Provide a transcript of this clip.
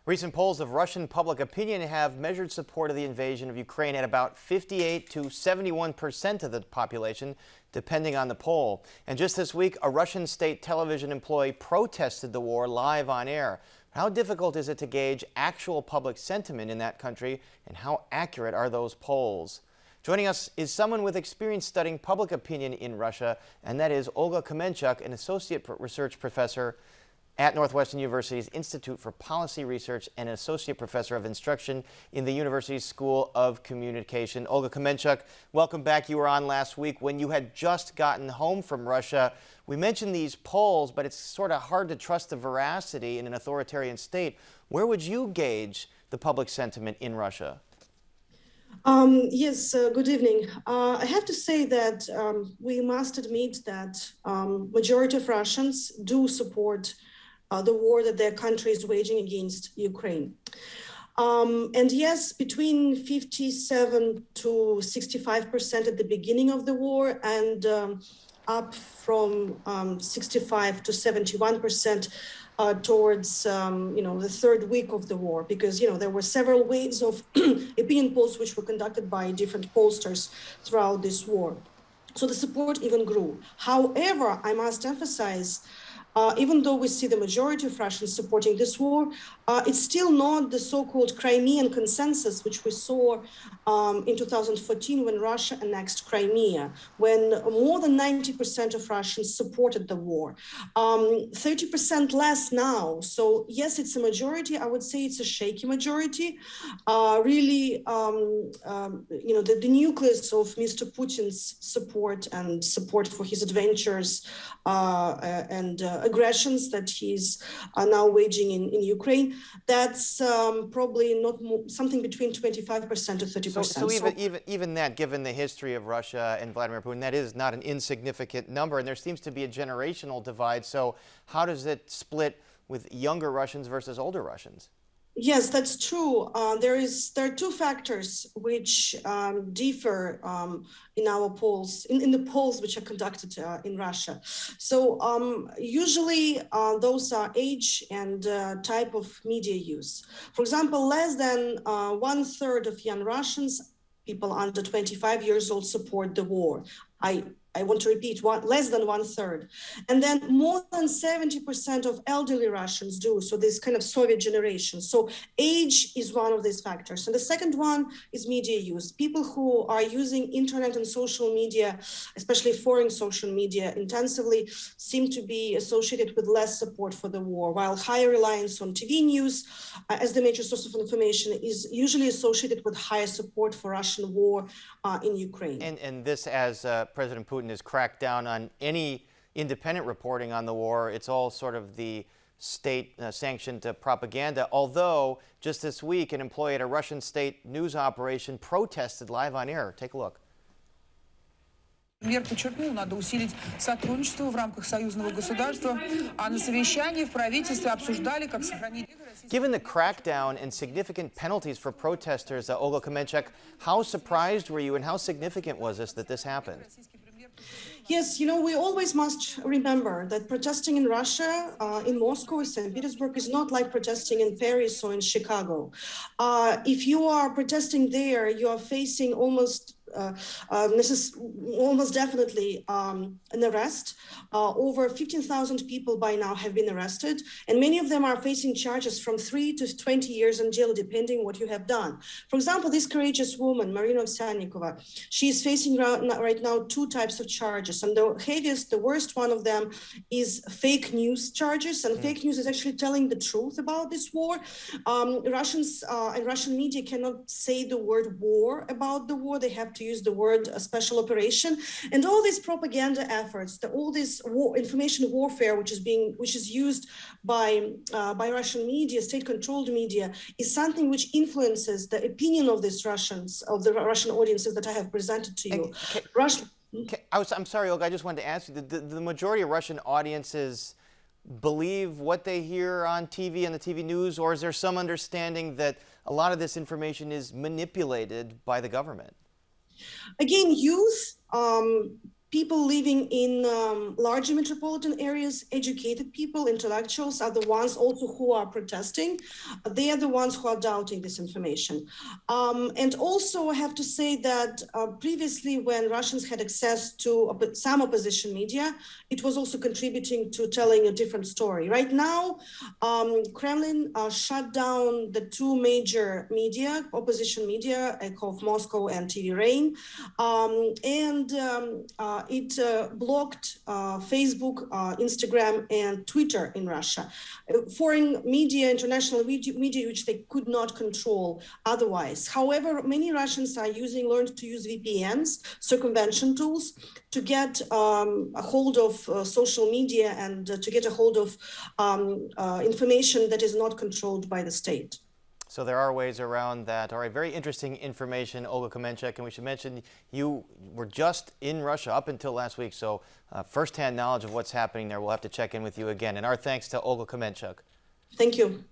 Recent polls of Russian public opinion have measured support of the invasion of Ukraine at about 58 to 71% of the population, depending on the poll. And just this week, a Russian state television employee protested the war live on air. How difficult is it to gauge actual public sentiment in that country, and how accurate are those polls? Joining us is someone with experience studying public opinion in Russia, and that is Olga Kamenchuk, an associate research professor at Northwestern University's Institute for Policy Research and an associate professor of instruction in the university's School of Communication. Olga Kamenchuk, welcome back. You were on last week when you had just gotten home from Russia. We mentioned these polls, but it's sort of hard to trust the veracity in an authoritarian state. Where would you gauge the public sentiment in Russia? Yes, good evening. I have to say that we must admit that majority of Russians do support the war that their country is waging against Ukraine. And yes, between 57 to 65% at the beginning of the war, and up from 65 to 71% towards the third week of the war, because there were several waves of opinion polls which were conducted by different pollsters throughout this war. So the support even grew. However, I must emphasize, even though we see the majority of Russians supporting this war, it's still not the so-called Crimean consensus, which we saw in 2014 when Russia annexed Crimea, when more than 90% of Russians supported the war. 30% less now. So yes, it's a majority. I would say it's a shaky majority. Really, the nucleus of Mr. Putin's support and support for his adventures and aggressions that he's now waging in Ukraine, that's probably not something between 25% to 30%. So even that, given the history of Russia and Vladimir Putin, that is not an insignificant number, and there seems to be a generational divide. So how does it split with younger Russians versus older Russians? Yes, that's true. There are two factors which differ in our polls, in the polls which are conducted in Russia. So usually those are age and type of media use. For example, less than 1/3 of young Russians, people under 25 years old, support the war. I want to repeat, less than 1/3. And then more than 70% of elderly Russians do, so this kind of Soviet generation. So age is one of these factors. And the second one is media use. People who are using internet and social media, especially foreign social media, intensively, seem to be associated with less support for the war, while higher reliance on TV news as the major source of information is usually associated with higher support for Russian war in Ukraine. And this, as President Putin has cracked down on any independent reporting on the war. It's all sort of the state-sanctioned propaganda, although just this week an employee at a Russian state news operation protested live on air. Take a look. Премьер подчеркнул, надо усилить сотрудничество в рамках союзного государства, а на совещании в правительстве обсуждали, как сохранить... Given the crackdown and significant penalties for protesters, Olga Kamenchuk, how surprised were you and how significant was this that this happened? Yes, we always must remember that protesting in Russia, in Moscow or St. Petersburg, is not like protesting in Paris or in Chicago. If you are protesting there, you are facing almost definitely an arrest. Over 15,000 people by now have been arrested, and many of them are facing charges from 3 to 20 years in jail, depending what you have done. For example, this courageous woman, Marina Ovsyannikova, she is facing right now 2 types of charges, and the heaviest, the worst one of them is fake news charges, and fake news is actually telling the truth about this war. Russians and Russian media cannot say the word war about the war. They have to use the word special operation, and all these propaganda efforts, all this information warfare, which is used by Russian media, state-controlled media, is something which influences the opinion of these Russians, of the Russian audiences that I have presented to you. I'm sorry, Olga, I just wanted to ask you, the majority of Russian audiences believe what they hear on TV and the TV news, or is there some understanding that a lot of this information is manipulated by the government? Again, youth people living in larger metropolitan areas, educated people, intellectuals are the ones also who are protesting. They are the ones who are doubting this information. And also I have to say that previously when Russians had access to some opposition media, it was also contributing to telling a different story. Right now, Kremlin shut down the two major media, opposition media, Echo of Moscow and TV Rain, it blocked Facebook, Instagram, and Twitter in Russia. Foreign media, international media, which they could not control otherwise. However, many Russians are learned to use VPNs, circumvention tools, to get a hold of social media and to get a hold of information that is not controlled by the state. So there are ways around that. All right, very interesting information, Olga Kamenchuk. And we should mention you were just in Russia up until last week, so firsthand knowledge of what's happening there. We'll have to check in with you again. And our thanks to Olga Kamenchuk. Thank you.